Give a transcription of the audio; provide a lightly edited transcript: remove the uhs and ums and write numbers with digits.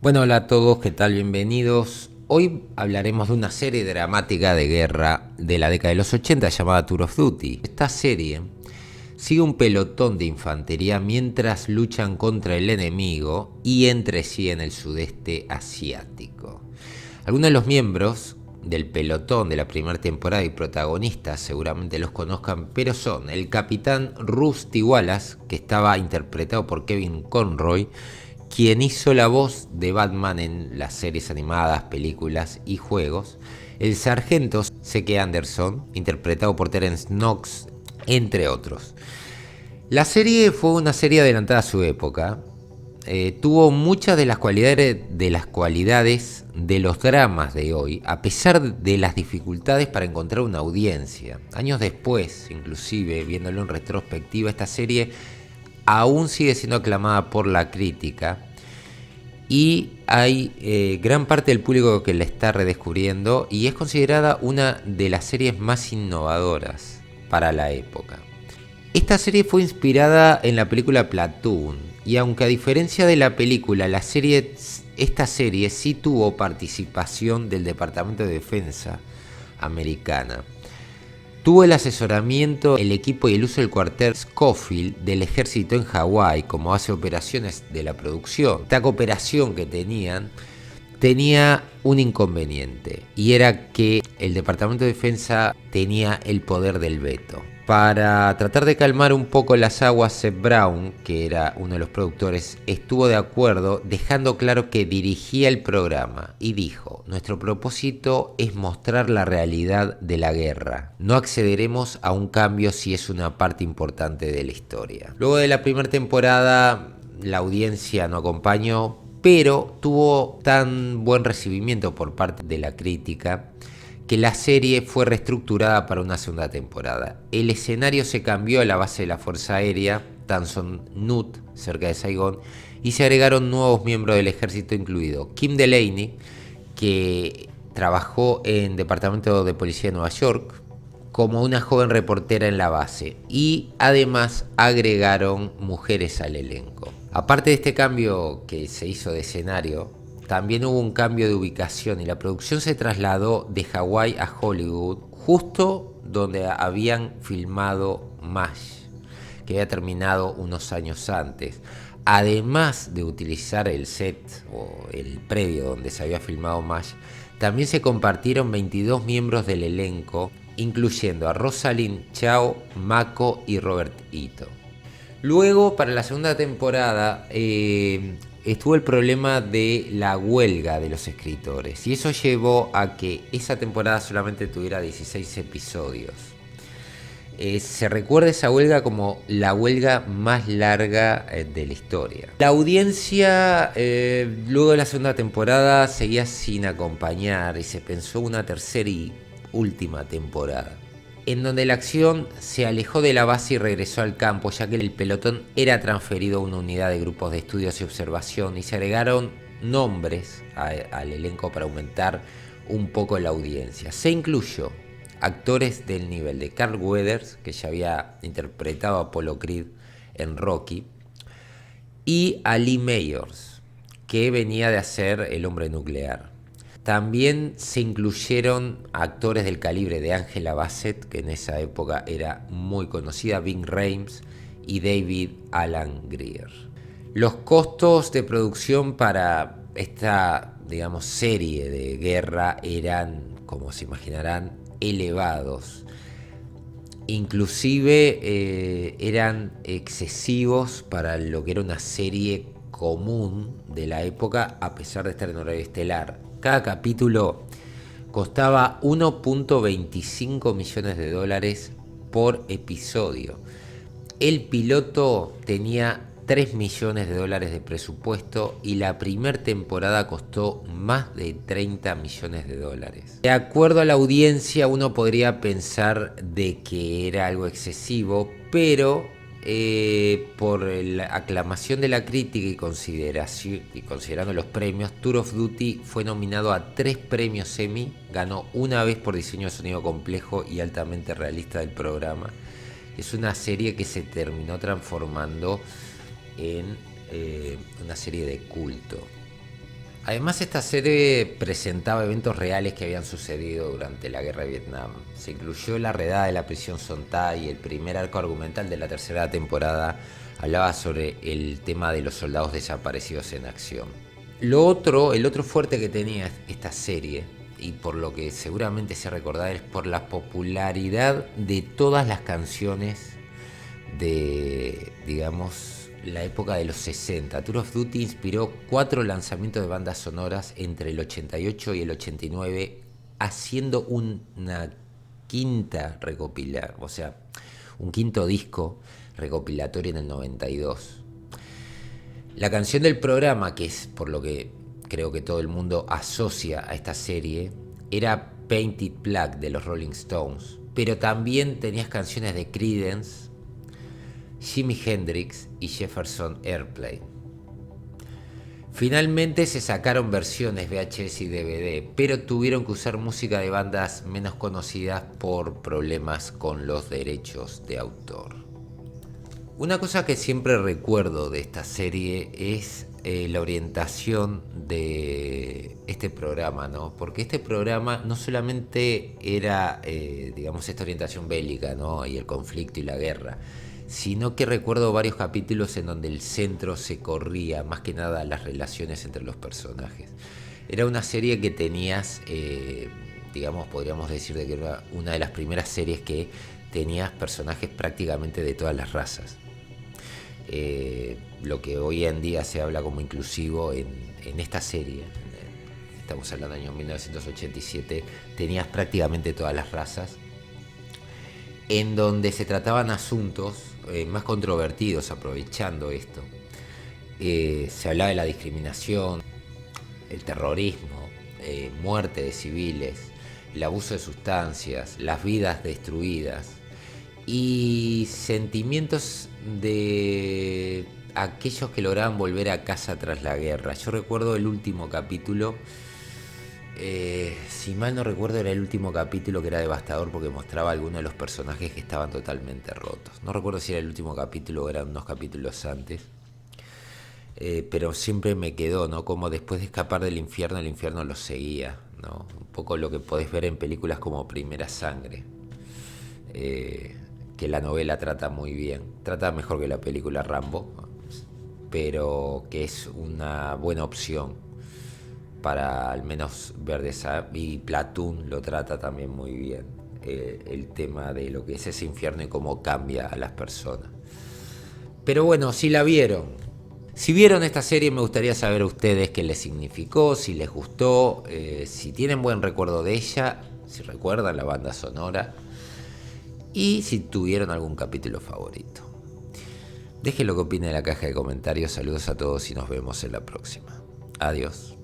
Bueno, hola a todos, ¿qué tal? Bienvenidos. Hoy hablaremos de una serie dramática de guerra de la década de los 80 llamada Tour of Duty. Esta serie sigue un pelotón de infantería mientras luchan contra el enemigo y entre sí en el sudeste asiático. Algunos de los miembros del pelotón de la primera temporada y protagonistas seguramente los conozcan, pero son el capitán Rusty Wallace, que estaba interpretado por Kevin Conroy, quien hizo la voz de Batman en las series animadas, películas y juegos, el sargento Zeke Anderson, interpretado por Terence Knox, entre otros. La serie fue una serie adelantada a su época. Tuvo muchas de las cualidades de los dramas de hoy, a pesar de las dificultades para encontrar una audiencia. Años después, inclusive, viéndolo en retrospectiva, esta serie aún sigue siendo aclamada por la crítica y hay gran parte del público que la está redescubriendo y es considerada una de las series más innovadoras para la época. Esta serie fue inspirada en la película Platoon y aunque a diferencia de la película, esta serie sí tuvo participación del Departamento de Defensa americana. Tuvo el asesoramiento, el equipo y el uso del cuartel Schofield del ejército en Hawái como base de operaciones de la producción. Esta cooperación que tenía un inconveniente y era que el Departamento de Defensa tenía el poder del veto. Para tratar de calmar un poco las aguas, Seth Brown, que era uno de los productores, estuvo de acuerdo, dejando claro que dirigía el programa y dijo: nuestro propósito es mostrar la realidad de la guerra. No accederemos a un cambio si es una parte importante de la historia. Luego de la primera temporada, la audiencia no acompañó, pero tuvo tan buen recibimiento por parte de la crítica que la serie fue reestructurada para una segunda temporada. El escenario se cambió a la base de la Fuerza Aérea, Tan Son Nhut, cerca de Saigón, y se agregaron nuevos miembros del ejército, incluido Kim Delaney, que trabajó en el Departamento de Policía de Nueva York como una joven reportera en la base, y además agregaron mujeres al elenco. Aparte de este cambio que se hizo de escenario, también hubo un cambio de ubicación y la producción se trasladó de Hawái a Hollywood, justo donde habían filmado MASH, que había terminado unos años antes. Además de utilizar el set o el predio donde se había filmado MASH, también se compartieron 22 miembros del elenco, incluyendo a Rosalind Chao, Mako y Robert Ito. Luego, para la segunda temporada, estuvo el problema de la huelga de los escritores y eso llevó a que esa temporada solamente tuviera 16 episodios. Se recuerda esa huelga como la huelga más larga de la historia. La audiencia, luego de la segunda temporada, seguía sin acompañar y se pensó una tercera y última temporada, en donde la acción se alejó de la base y regresó al campo, ya que el pelotón era transferido a una unidad de grupos de estudios y observación y se agregaron nombres al elenco para aumentar un poco la audiencia. Se incluyó actores del nivel de Carl Weathers, que ya había interpretado a Apollo Creed en Rocky, y a Lee Mayors, que venía de hacer El Hombre Nuclear. También se incluyeron actores del calibre de Angela Bassett, que en esa época era muy conocida, Ving Rhames y David Alan Grier. Los costos de producción para esta, serie de guerra eran, como se imaginarán, elevados. Inclusive eran excesivos para lo que era una serie común de la época, a pesar de estar en horario estelar. Cada capítulo costaba 1.25 millones de dólares por episodio. El piloto tenía 3 millones de dólares de presupuesto y la primera temporada costó más de 30 millones de dólares. De acuerdo a la audiencia, uno podría pensar de que era algo excesivo, pero por la aclamación de la crítica y considerando los premios, Tour of Duty fue nominado a 3 premios Emmy, ganó una vez por diseño de sonido complejo y altamente realista del programa. Es una serie que se terminó transformando en una serie de culto. Además, esta serie presentaba eventos reales que habían sucedido durante la guerra de Vietnam. Se incluyó la redada de la prisión Son Tai y el primer arco argumental de la tercera temporada hablaba sobre el tema de los soldados desaparecidos en acción. El otro fuerte que tenía esta serie, y por lo que seguramente se recordará, es por la popularidad de todas las canciones de, digamos, la época de los 60. Tour of Duty inspiró 4 lanzamientos de bandas sonoras entre el 88 y el 89, haciendo una quinta recopilar, o sea, un quinto disco recopilatorio en el 92. La canción del programa, que es por lo que creo que todo el mundo asocia a esta serie, era Painted Black de los Rolling Stones, pero también tenías canciones de Creedence, Jimi Hendrix y Jefferson Airplane. Finalmente se sacaron versiones VHS y DVD, pero tuvieron que usar música de bandas menos conocidas por problemas con los derechos de autor. Una cosa que siempre recuerdo de esta serie es la orientación de este programa, ¿no? Porque este programa no solamente era, digamos, esta orientación bélica, ¿no? Y el conflicto y la guerra, sino que recuerdo varios capítulos en donde el centro se corría, más que nada, las relaciones entre los personajes. Era una serie que tenías, digamos, podríamos decir de que era una de las primeras series que tenías personajes prácticamente de todas las razas. Lo que hoy en día se habla como inclusivo en esta serie, estamos hablando del año 1987, tenías prácticamente todas las razas, en donde se trataban asuntos más controvertidos aprovechando esto. Se hablaba de la discriminación, el terrorismo, muerte de civiles, el abuso de sustancias, las vidas destruidas y sentimientos de aquellos que lograban volver a casa tras la guerra. Yo recuerdo el último capítulo, si mal no recuerdo era el último capítulo, que era devastador porque mostraba a algunos de los personajes que estaban totalmente rotos. No recuerdo si era el último capítulo o eran unos capítulos antes. Pero siempre me quedó, ¿no? Como después de escapar del infierno, el infierno los seguía, ¿no? Un poco lo que podés ver en películas como Primera Sangre, que la novela trata muy bien. Trata mejor que la película Rambo, pero que es una buena opción para al menos ver de esa. Y Platoon lo trata también muy bien, el tema de lo que es ese infierno y cómo cambia a las personas. Pero bueno, si la vieron, si vieron esta serie, me gustaría saber a ustedes qué les significó, si les gustó, si tienen buen recuerdo de ella, si recuerdan la banda sonora y si tuvieron algún capítulo favorito. Dejen lo que opinen en la caja de comentarios. Saludos a todos y nos vemos en la próxima. Adiós.